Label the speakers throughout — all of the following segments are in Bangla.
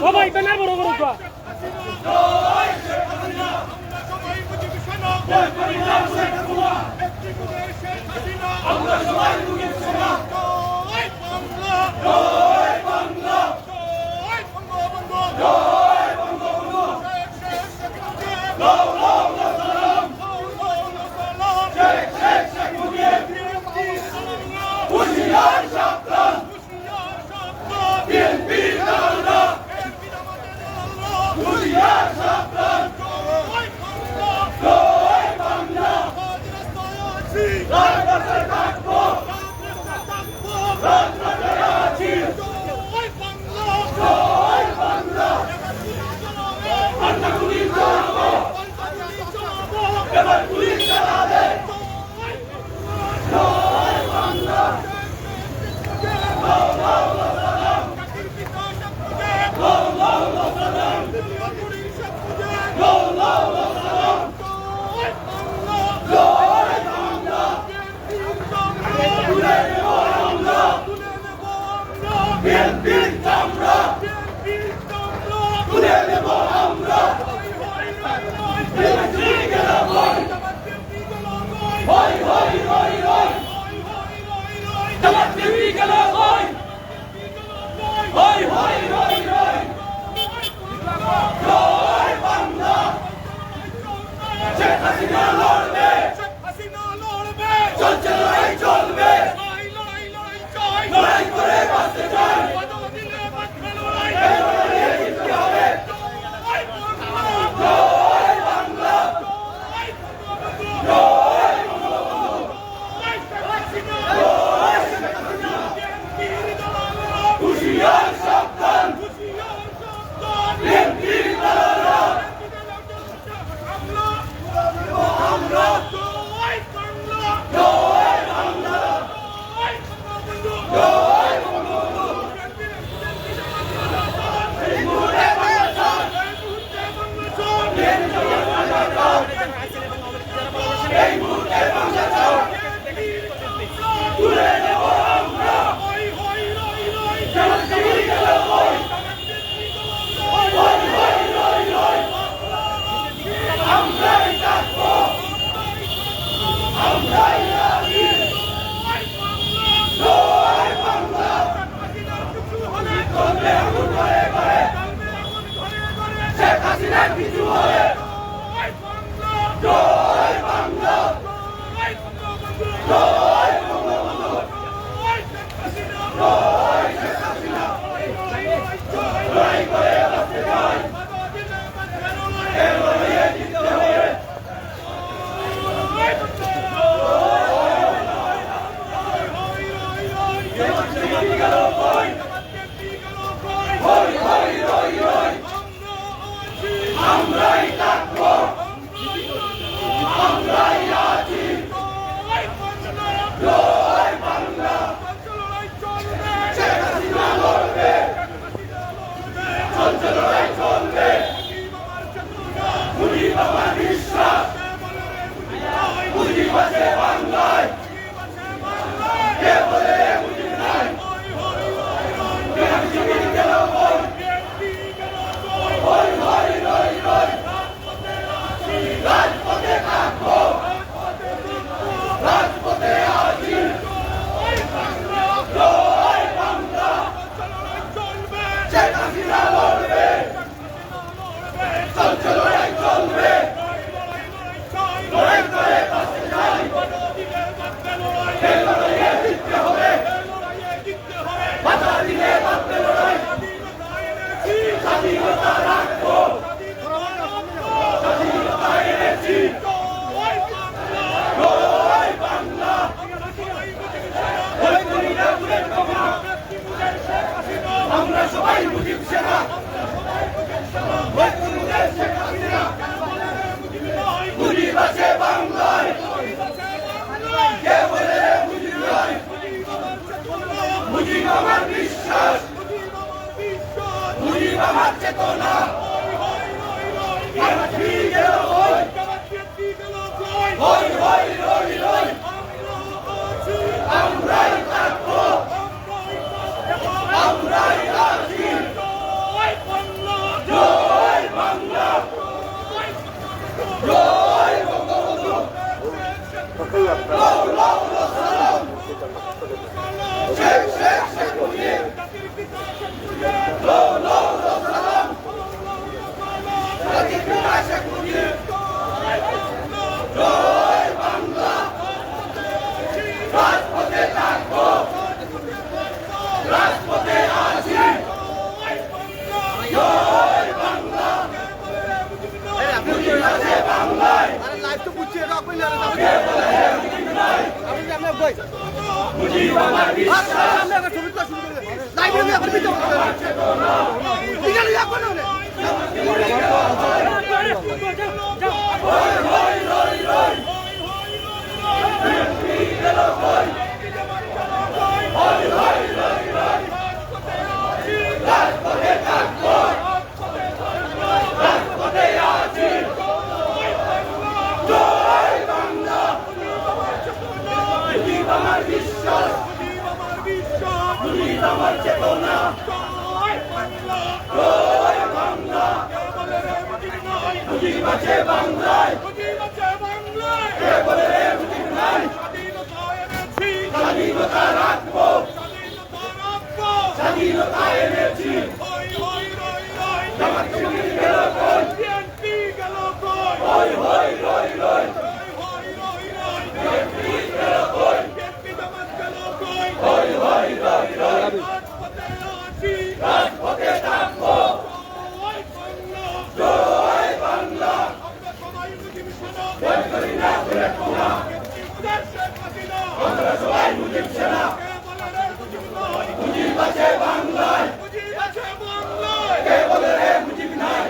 Speaker 1: সবাই ব্যানার বড় বড় তো আমরা সবাই মুখের সেনা জয় বাংলা জয় বাংলা জয় বঙ্গবন্ধু জয় বঙ্গবন্ধু শেখ শেখ শেখ মুজিব হুশিয়ার সাবধান বিএনপি দালালরা হুশিয়ার সাবধান জয় বাংলা রাজপথে থাকবো রাজপথে আছি জয় বাংলা আন্না গুলি চালাবো এবার গুলি চালাবে জয় বাংলা বিএনপির চামড়া তুলে নেব আমরা হই হই হই হই জামাত টিভি গেল হই হই হই হই হই জয় বাংলা শেখ হাসিনা লড়বে চলছে লড়াই চলবে লড়াই করে বাঁচতে চাই আমরা আমার বিশ্বাস, মুজিব আমার চেতনা, কি গেল হই, হই হই রই রই, আমরাই থাকবো, আমরাই আছি, জয় বাংলা, জয় বঙ্গবন্ধু, লাও লাও সালাম, শেখ শেখ শেখ মুজিব, লাও লাও সালাম, জাতির পিতা শেখ মুজিব, জয় বাংলা, রাজপথে থাকবো, রাজপথে আছি, জয় বাংলা, মুজিব আছে বাংলায়, মুজিব আমার রাজপথে থাকবো, রাজপথে আছি, জয় বাংলা, মুজিব আমার বিশ্বাস, মুজিব আমার চেতনা, জয় বাংলা, মুজিব আছে বাংলায়, কে বলে রে মুজিব নাই, স্বাধীনতা রাখবো, স্বাধীনতা এনেছি, জামাত শিবির গেল কই, হই হই রই রই, বিএনপি গেল কই, হই হই রই রই, রাজপথে থাকবো, জয় বাংলা, ভয় করি না বুলেট বোমা, আমরা সবাই মুজিব সেনা, মুজিব আছে বাংলায়, কে বলে রে মুজিব নাই,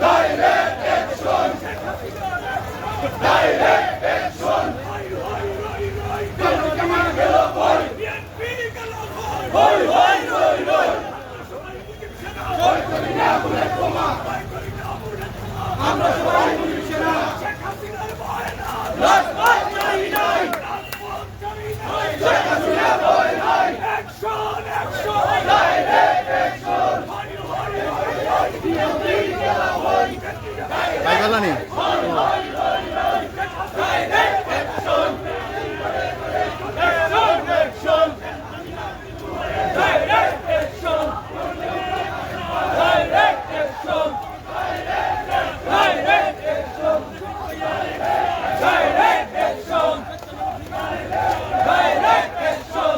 Speaker 1: ডাইরেক্ট অ্যাকশন, ডাইরেক্ট অ্যাকশন, জামান গেল কই, হই হই রই রই, ভয় করি না বুলেট বোমা, আমরা সবাই মুজিব সেনা, রাজপথ চাই নাই, শেখ হাসিনা ভয় নাই, ডাইরেক্ট অ্যাকশন, বিএনপি গেল কই, direct action, action, direct action, direct action, direct action, direct action, direct action,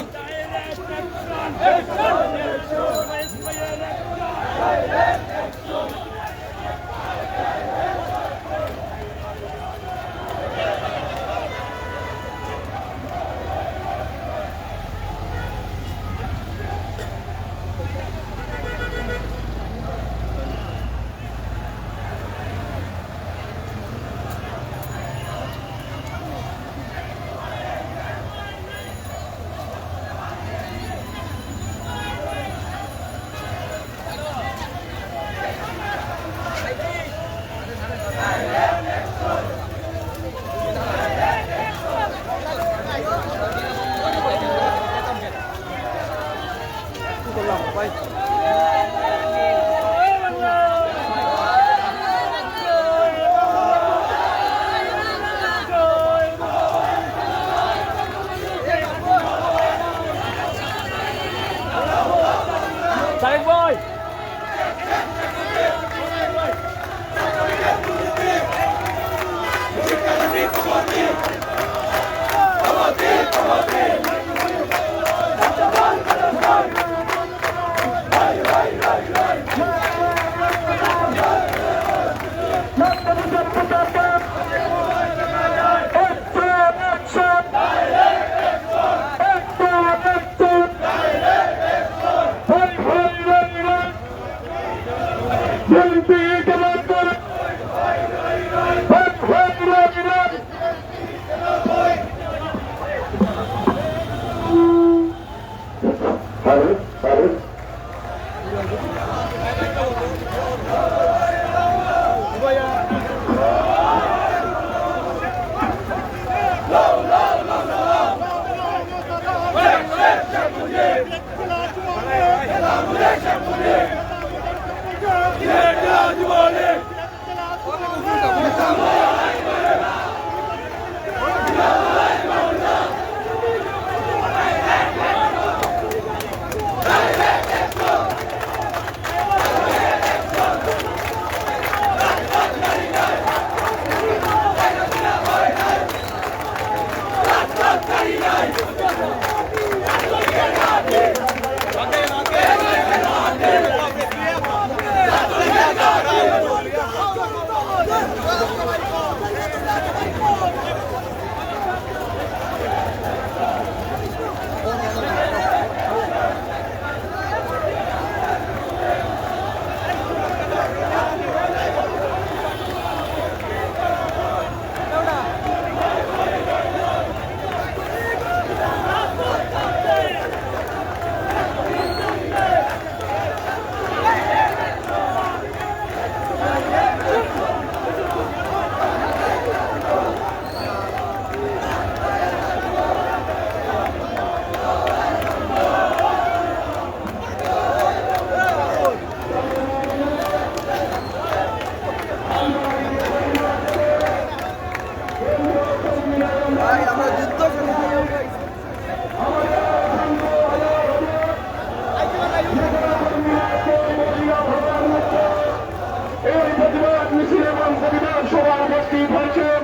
Speaker 2: উপস্থিত হয়েছেন।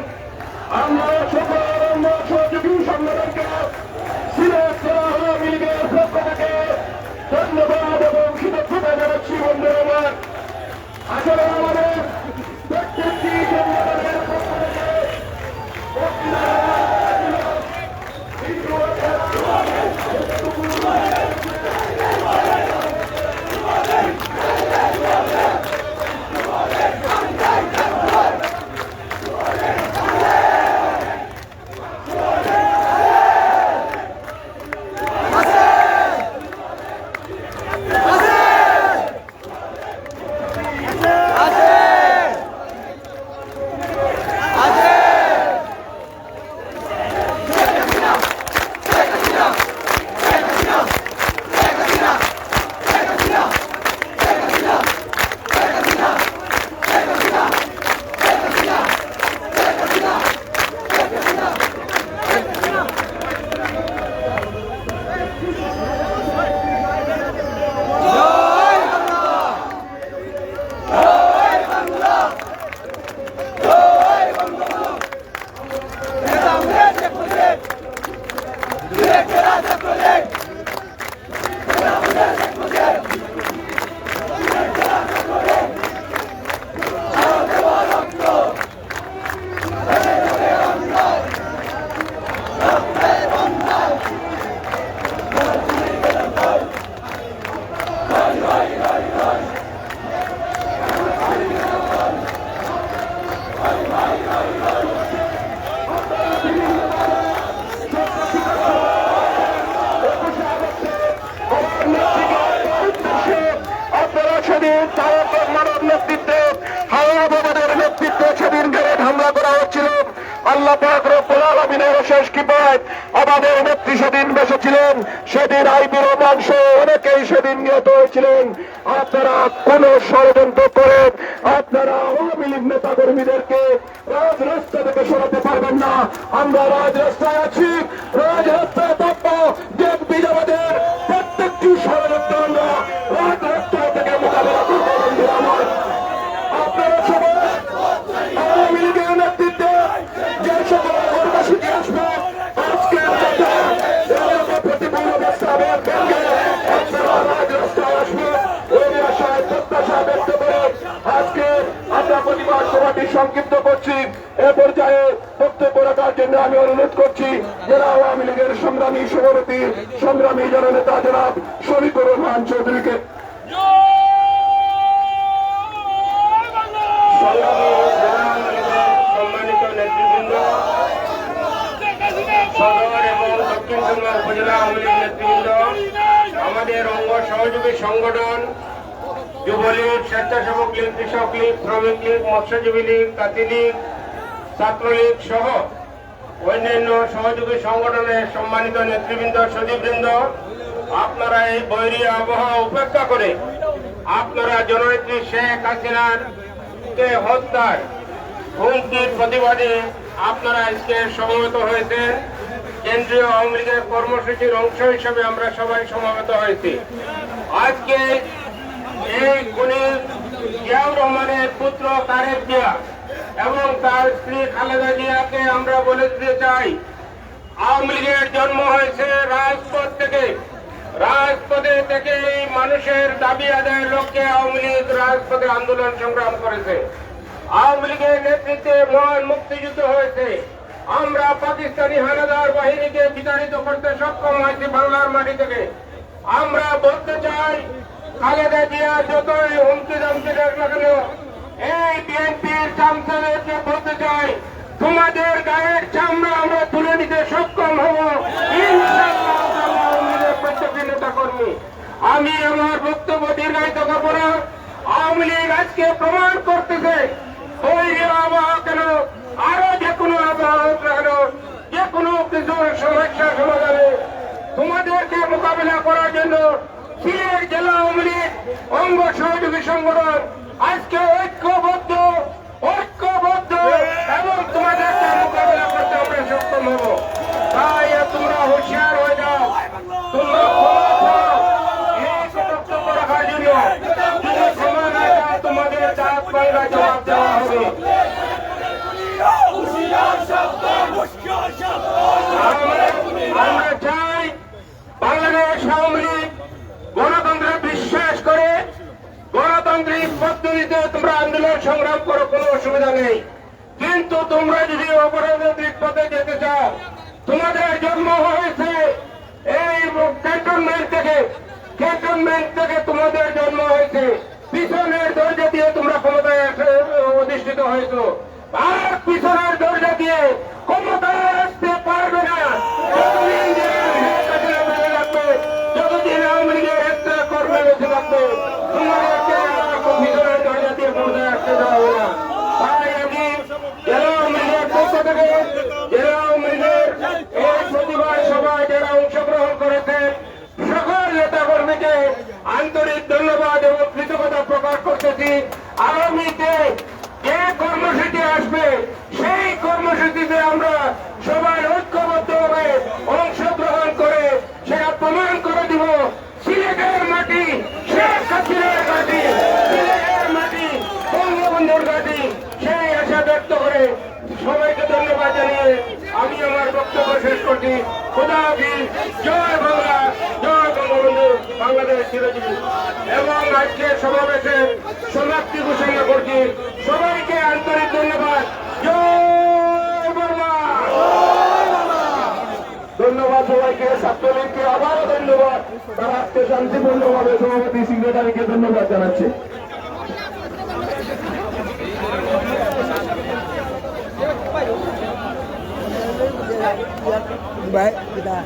Speaker 2: আমরা সকল সহযোগী সংগঠনকে সিলেট জেলা আওয়ামী লীগের পক্ষ থেকে ধন্যবাদ এবং কৃতজ্ঞতা জানাচ্ছি। বন্ধুরা আমার, আসলে আমাদের প্রত্যেকটি সংগঠনের পক্ষ থেকে আল্লাহ পাক রব্বুল আলামিনের অশেষ কৃপায় আমাদের নেত্রী সেদিন বেঁচে ছিলেন। সেদিন আইবির রহমান সহ অনেকেই সেদিন নিহত হয়েছিলেন। আপনারা কোন ষড়যন্ত্র করে আপনারা আওয়ামী লীগ নেতা কর্মীদেরকে রাজরাস্তা থেকে সরাতে পারবেন না। আমরা রাজরাস্তায় আছি, রাজরাস্তায় থাকবো। দেখবি আমাদের প্রত্যেকটি ষড়যন্ত্র আমরা রাজরাস্তা থেকে মোকাবেলা করবো। বন্ধুরা আমার, আপনারা সবাই আওয়ামী লীগের নেতৃত্বে যে সকল কর্মসূচি আসবে আজকের প্রতিকূল অবস্থা ভেঙে আপনারা রাজরাস্তায় আসবে ওই আশায় প্রত্যাশা ব্যক্ত করে আজকে আমরা প্রতিবাদ সভাটি সংক্ষিপ্ত করছি। এ পর্যায়ে বক্তব্য রাখার জন্য আমি অনুরোধ করছি জেলা আওয়ামী লীগের সংগ্রামী সভাপতি সংগ্রামী জননেতা জনাব শফিকুর রহমান চৌধুরীকে।
Speaker 3: সম্মানিত নেতৃবৃন্দ, সদর এবং দক্ষিণ খুলনা উপজেলা আওয়ামী লীগ নেতৃবৃন্দ, আমাদের অঙ্গ সহযোগী সংগঠন যুবলীগ, স্বেচ্ছাসেবক লীগ, কৃষক লীগ, শ্রমিক লীগ, মৎস্যজীবী লীগ, তাঁতি লীগ, ছাত্রলীগ সহ অন্যান্য সহযোগী সংগঠনের সম্মানিত নেতৃবৃন্দ, সচিববৃন্দ, আপনারা এই বৈরী আবহাওয়া উপেক্ষা করে আপনারা জননেত্রী শেখ হাসিনার হত্যার হুমকির প্রতিবাদে আপনারা আজকে সমবেত হয়েছেন। কেন্দ্রীয় আওয়ামী লীগের কর্মসূচির অংশ হিসেবে আমরা সবাই সমবেত হয়েছি। আজকে এই খুনি জিয়াউর রহমানের পুত্র তারেক জিয়া এবং তার স্ত্রী খালেদা জিয়াকে আমরা বলে দিতে চাই, আওয়ামী লীগের জন্ম হয়েছে রাজপথ থেকে। রাজপথে থেকে এই মানুষের দাবি আদায়ের লক্ষ্যে আওয়ামী লীগ রাজপথে আন্দোলন সংগ্রাম করেছে। আওয়ামী লীগের নেতৃত্বে মহান মুক্তিযুদ্ধ হয়েছে। আমরা পাকিস্তানি হানাদার বাহিনীকে বিতাড়িত করতে সক্ষম হয়েছি বাংলার মাটি থেকে। আমরা বলতে চাই, খালেদা জিয়া যতই হুমকি দামকি দেখ না কেন, এই বিএনপির চামচাদেরকে বলতে চাই, তোমাদের গায়ের চামড়া আমরা তুলে নিতে সক্ষম হব ইনশাআল্লাহ। প্রত্যেকটি নেতা কর্মী, আমি আমার বক্তব্য দীর্ঘায়িত করব না। আওয়ামী লীগ আজকে প্রমাণ করতেছে তৈরি আবহাওয়া কেন, আরো যে কোনো আবহাওয়া হোক না কেন, যে কোনো কিছু সমস্যা সমাধানে তোমাদেরকে মোকাবিলা করার জন্য সিলেট জেলা আওয়ামী লীগ অঙ্গ সহযোগী সংগঠন আজকে ঐক্যবদ্ধ এবং তোমাদেরকে মোকাবিলা করতে আমরা সক্ষম হব। তাই তোমরা হুঁশিয়ার হয়ে যাও, তোমরা বক্তব্য রাখার জন্য যদি সময় না যাও তোমাদের চাপ পাল্টা জবাব দেওয়া হবে। গণতান্ত্রিক পদ্ধতিতে তোমরা আন্দোলন সংগ্রাম করো, কোনো অসুবিধা নেই। কিন্তু তোমরা যদি অগণতান্ত্রিক পথে যেতে চাও, তোমাদের জন্ম হয়েছে এই ক্যান্টনমেন্ট থেকে তোমাদের জন্ম হয়েছে, পিছনের দরজা দিয়ে তোমরা ক্ষমতায় অধিষ্ঠিত হয়েছো, আর পিছনের দরজা দিয়ে ক্ষমতায় আসতে পারবে না। যতদিন যতদিন আওয়ামী লীগের একটা কর্মে বেঁচে থাকবে, তোমাদেরকে পিছনের দরজা দিয়ে ক্ষমতায় আসতে দেওয়া হবে না। তাই আমি জেলা আওয়ামী লীগের পক্ষ থেকে জেলা আওয়ামী লীগের এই প্রতিবাদ সভায় যারা অংশগ্রহণ করেছেন সকল নেতা কর্মীকে আন্তরিক ধন্যবাদ এবং কৃতজ্ঞতা প্রকাশ করতেছি। আগামীতে যে কর্মসূচি আসবে সেই কর্মসূচিতে আমরা সবাই ঐক্যবদ্ধভাবে অংশগ্রহণ করে সেটা প্রমাণ করে দিব সিলেটের মাটি শেখ হাসিনার মাটি, সিলেটের মাটি বঙ্গবন্ধুর মাটি, সেই আশা ব্যক্ত করে সবাইকে ধন্যবাদ জানিয়ে আমি আমার বক্তব্য শেষ করছি। খোদা হাফেজ, জয় বাংলা, জয় বঙ্গবন্ধু, বাংলাদেশ চিরজীবী। এবং আজকে সমাবেশের সমাপ্তি ঘোষণা করছি। সবাইকে আন্তরিক ধন্যবাদ। জয় বাংলা।
Speaker 2: ধন্যবাদ সবাইকে, ছাত্রলীগকে আবারও ধন্যবাদ। তারা আজকে শান্তিপূর্ণভাবে সভাপতি সেক্রেটারিকে ধন্যবাদ জানাচ্ছে।
Speaker 4: Baik, kita.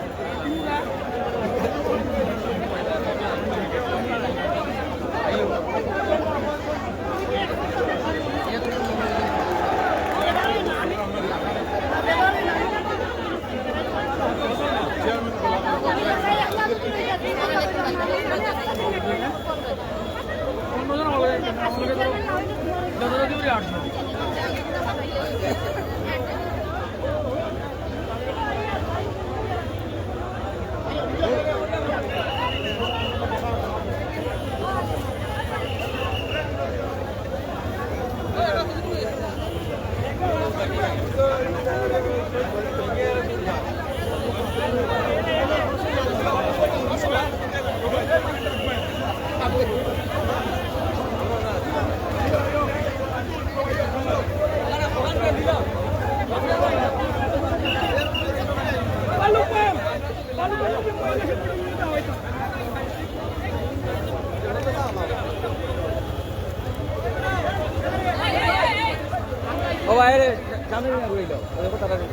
Speaker 4: Oh, akhirnya kami yang gue itu. Aku tak ada yang